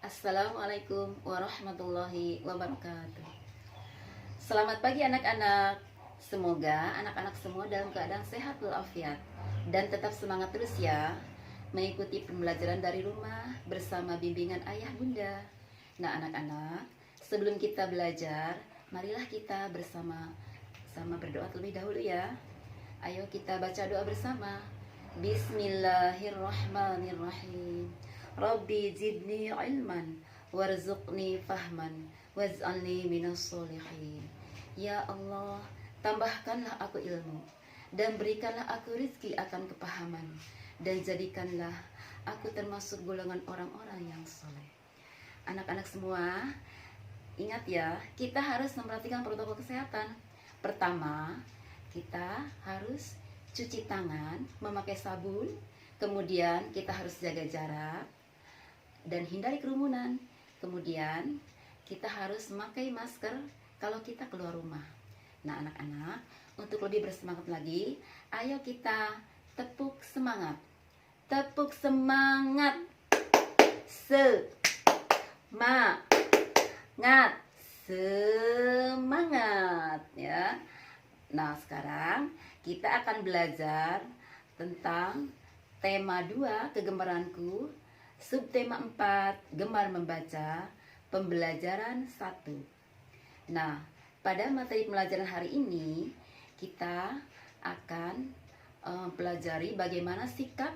Assalamualaikum warahmatullahi wabarakatuh. Selamat pagi anak-anak. Semoga anak-anak semua dalam keadaan sehat walafiat dan tetap semangat terus ya mengikuti pembelajaran dari rumah bersama bimbingan ayah bunda. Nah anak-anak, sebelum kita belajar, marilah kita bersama berdoa terlebih dahulu ya. Ayo kita baca doa bersama. Bismillahirrahmanirrahim. Rabbi zidni ilman warzuqni fahman waj'alni minas solihin. Ya Allah, tambahkanlah aku ilmu dan berikanlah aku rizki akan kepahaman, dan jadikanlah aku termasuk golongan orang-orang yang soleh. Anak-anak semua, ingat ya, kita harus memperhatikan protokol kesehatan. Pertama, kita harus cuci tangan, memakai sabun, kemudian kita harus jaga jarak dan hindari kerumunan. Kemudian kita harus memakai masker kalau kita keluar rumah. Nah anak-anak, untuk lebih bersemangat lagi, ayo kita tepuk semangat. Tepuk semangat. Semangat ya. Nah sekarang kita akan belajar tentang tema 2 kegemaranku, subtema 4 gemar membaca, pembelajaran 1. Nah pada materi pembelajaran hari ini kita akan pelajari bagaimana sikap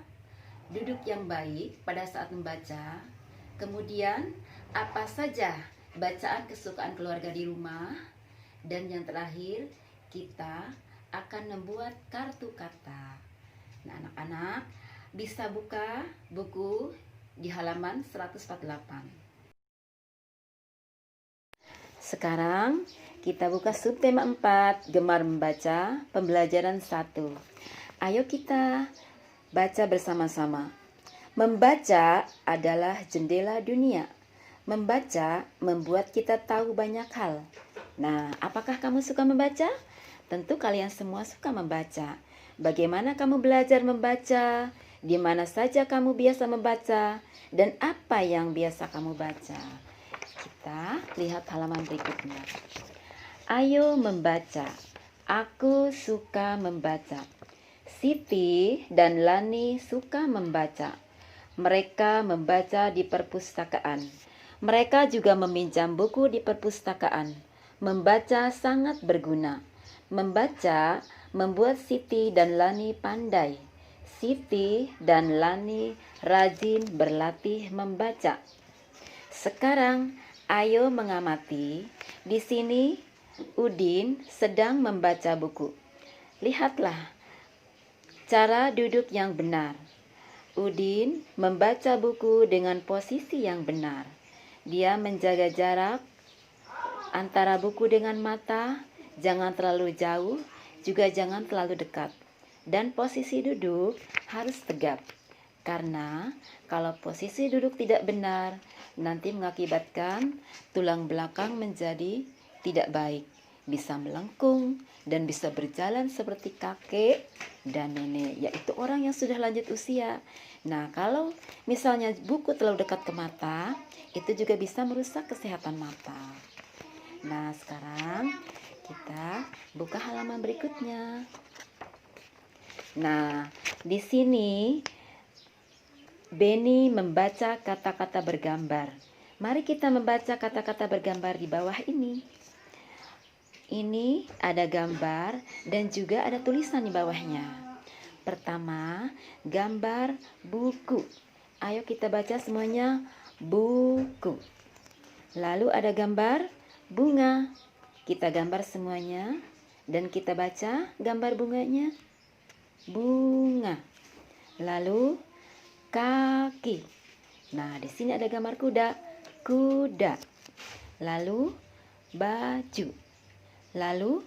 duduk yang baik pada saat membaca. Kemudian apa saja bacaan kesukaan keluarga di rumah. Dan yang terakhir kita akan membuat kartu kata. Nah anak-anak bisa buka buku di halaman 148. Sekarang kita buka subtema 4 gemar membaca, pembelajaran 1. Ayo kita baca bersama-sama. Membaca adalah jendela dunia. Membaca membuat kita tahu banyak hal. Nah, apakah kamu suka membaca? Tentu kalian semua suka membaca. Bagaimana kamu belajar membaca? Di mana saja kamu biasa membaca? Dan apa yang biasa kamu baca? Kita lihat halaman berikutnya. Ayo membaca. Aku suka membaca. Siti dan Lani suka membaca. Mereka membaca di perpustakaan. Mereka juga meminjam buku di perpustakaan. Membaca sangat berguna. Membaca membuat Siti dan Lani pandai. Siti dan Lani rajin berlatih membaca. Sekarang ayo mengamati. Di sini Udin sedang membaca buku. Lihatlah cara duduk yang benar. Udin membaca buku dengan posisi yang benar. Dia menjaga jarak antara buku dengan mata, jangan terlalu jauh, juga jangan terlalu dekat. Dan posisi duduk harus tegap. Karena kalau posisi duduk tidak benar, nanti mengakibatkan tulang belakang menjadi tidak baik. Bisa melengkung dan bisa berjalan seperti kakek dan nenek, yaitu orang yang sudah lanjut usia. Nah, kalau misalnya buku terlalu dekat ke mata, itu juga bisa merusak kesehatan mata. Nah, sekarang kita buka halaman berikutnya. Nah, di sini Beni membaca kata-kata bergambar. Mari kita membaca kata-kata bergambar di bawah ini. Ini ada gambar dan juga ada tulisan di bawahnya. Pertama, gambar buku. Ayo kita baca semuanya, buku. Lalu ada gambar bunga. Kita gambar semuanya dan kita baca gambar bunganya. Bunga. Lalu kaki. Nah, di sini ada gambar kuda. Kuda. Lalu baju. Lalu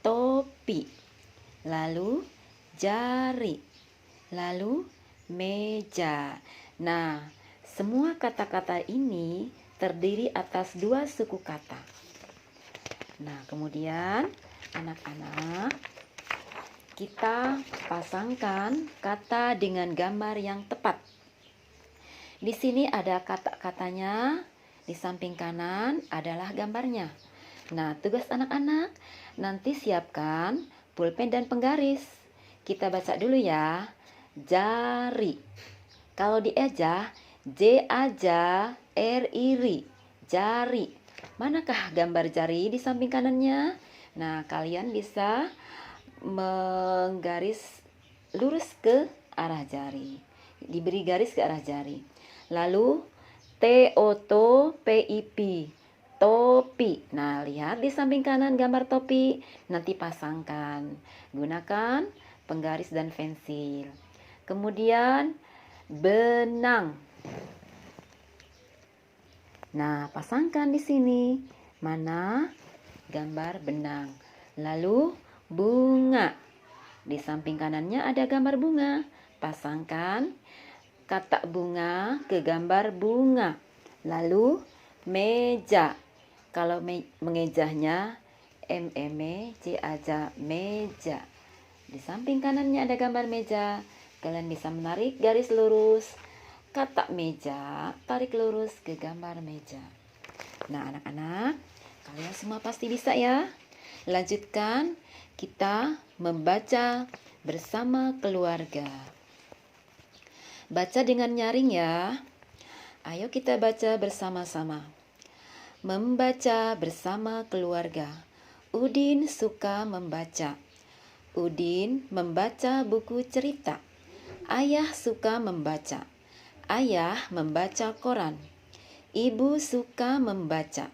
topi. Lalu jari. Lalu meja. Nah, semua kata-kata ini terdiri atas 2 suku kata. Nah, kemudian anak-anak, kita pasangkan kata dengan gambar yang tepat. Di sini ada kata-katanya, di samping kanan adalah gambarnya. Nah, tugas anak-anak, nanti siapkan pulpen dan penggaris. Kita baca dulu ya. Jari. Kalau dieja, J aja, R iri, jari. Manakah gambar jari di samping kanannya? Nah, kalian bisa menggaris lurus ke arah jari. Diberi garis ke arah jari. Lalu T O T P I P, topi. Nah, lihat di samping kanan gambar topi. Nanti pasangkan. Gunakan penggaris dan pensil. Kemudian benang. Nah, pasangkan di sini. Mana gambar benang. Lalu bunga. Di samping kanannya ada gambar bunga. Pasangkan kata bunga ke gambar bunga. Lalu meja. Kalau mengejahnya M-E-J aja, meja. Di samping kanannya ada gambar meja. Kalian bisa menarik garis lurus kata meja, tarik lurus ke gambar meja. Nah, anak-anak, kalian semua pasti bisa ya. Lanjutkan, kita membaca bersama keluarga. Baca dengan nyaring ya. Ayo kita baca bersama-sama. Membaca bersama keluarga. Udin suka membaca. Udin membaca buku cerita. Ayah suka membaca. Ayah membaca koran. Ibu suka membaca.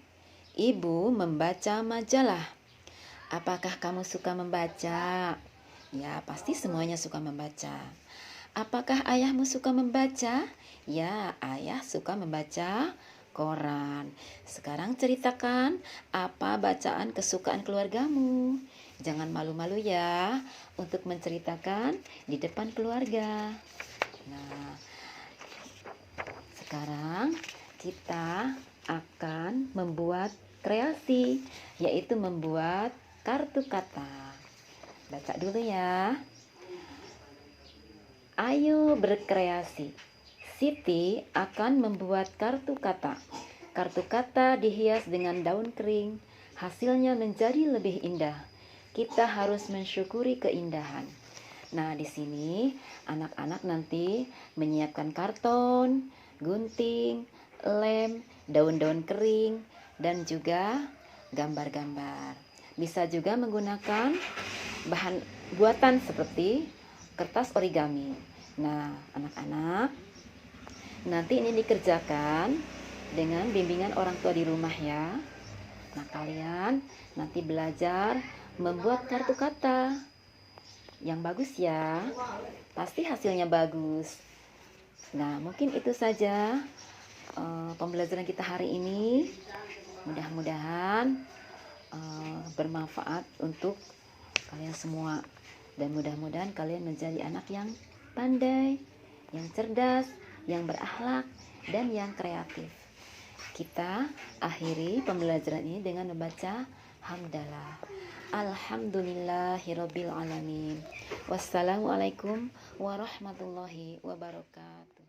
Ibu membaca majalah. Apakah kamu suka membaca? Ya, pasti semuanya suka membaca. Apakah ayahmu suka membaca? Ya, ayah suka membaca koran. Sekarang ceritakan apa bacaan kesukaan keluargamu. Jangan malu-malu ya untuk menceritakan di depan keluarga. Nah, sekarang kita akan membuat kreasi, yaitu membuat kartu kata. Baca dulu ya. Ayo berkreasi. Siti akan membuat kartu kata. Kartu kata dihias dengan daun kering. Hasilnya menjadi lebih indah. Kita harus mensyukuri keindahan. Nah, di sini anak-anak nanti menyiapkan karton, gunting, lem, daun-daun kering, dan juga gambar-gambar. Bisa juga menggunakan bahan buatan seperti kertas origami. Nah, anak-anak, nanti ini dikerjakan dengan bimbingan orang tua di rumah ya. Nah, kalian nanti belajar membuat kartu kata yang bagus ya. Pasti hasilnya bagus. Nah, mungkin itu saja pembelajaran kita hari ini. Mudah-mudahan bermanfaat untuk kalian semua. Dan mudah-mudahan kalian menjadi anak yang pandai, yang cerdas, yang berakhlak, dan yang kreatif. Kita akhiri pembelajaran ini dengan membaca hamdalah. Alhamdulillahirabbil alamin. Wassalamualaikum warahmatullahi wabarakatuh.